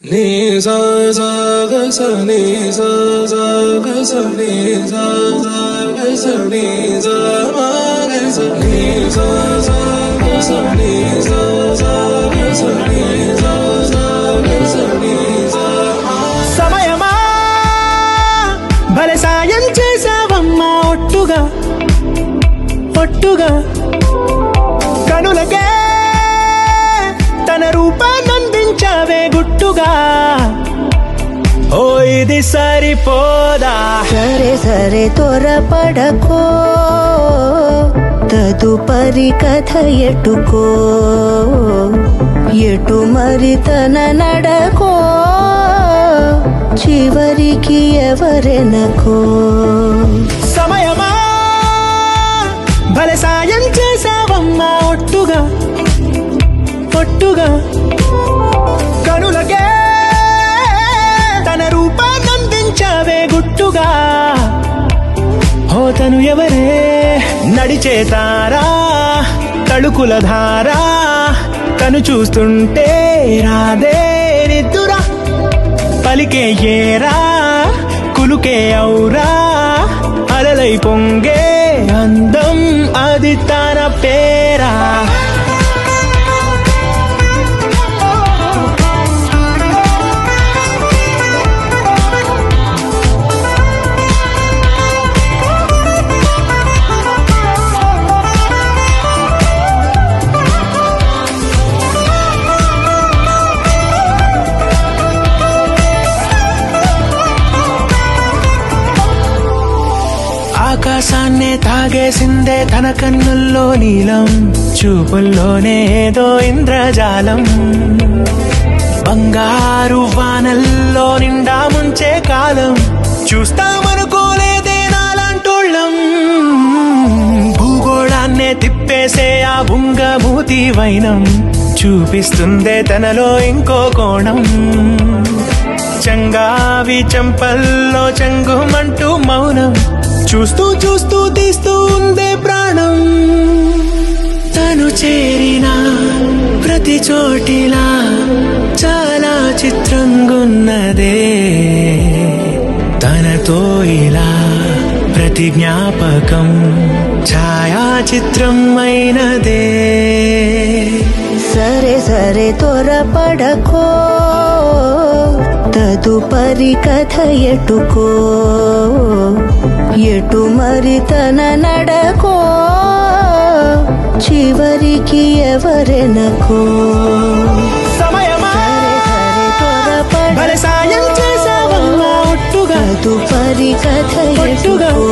ni sa sa ga sa ni sa sa ga sa ni sa sa ga sa ni sa ma ga sa ni sa sa ga sa ni sa sa ga sa ni sa sa ga sa ni sa ma సమయమా భలే సాయం చేసావమ్మా ఒట్టుగా ఒట్టుగా కనులకే తన రూపాన్నందించావే గుట్టుగా ఓ ఇది సరిపోదా సరే సరే త్వరపడకో తదుపరి కథ ఎటుకో ఎటు మరి తన నడకో చివరికి ఎవరెనకో సమయమా భలే సాయం చేసావమ్మా ఒట్టుగా ఒట్టుగా కనులకే తన రూపాన్నందించావే గుట్టుగా తను ఎవరే నడిచే తారా తళుకుల ధారా తను చూస్తుంటే రాదే నిద్దురా పలికే ఏరా కులుకే ఔరా అలలై పొంగే అందం అది తన పేరా ఆకాశాన్నే తాగేసిందే తన కన్నుల్లో నీలం చూపుల్లోనే ఏదో ఇంద్రజాలం బంగారు వానల్లో నిండా ముంచే కాలం చూస్తామనుకోలేదే నాలాంటోళ్ళం భూగోళాన్నే తిప్పేసే ఆ బుంగమూతి వైనం చూపిస్తుందే తనలో ఇంకో కోణం చంగావి చంపల్లో చంగుమంటూ మౌనం చూస్తూ చూస్తూ తీస్తూ ఉందే ప్రాణం తను చేరిన ప్రతి చోటిలా చాలా చిత్రంగున్నదే తనతో ఇలా ప్రతి జ్ఞాపకం ఛాయాచిత్రం అయినదే సరే సరే త్వరపడకో తదుపరి కథ ఎటుకో ఎటు మరి తన నడకో చివరికి ఎవరెనకో సమయమా సరే సరే భలే సాయం చేసావమ్మా ఒట్టుగా తదుపరి కథ ఒట్టుగా ఎటుకో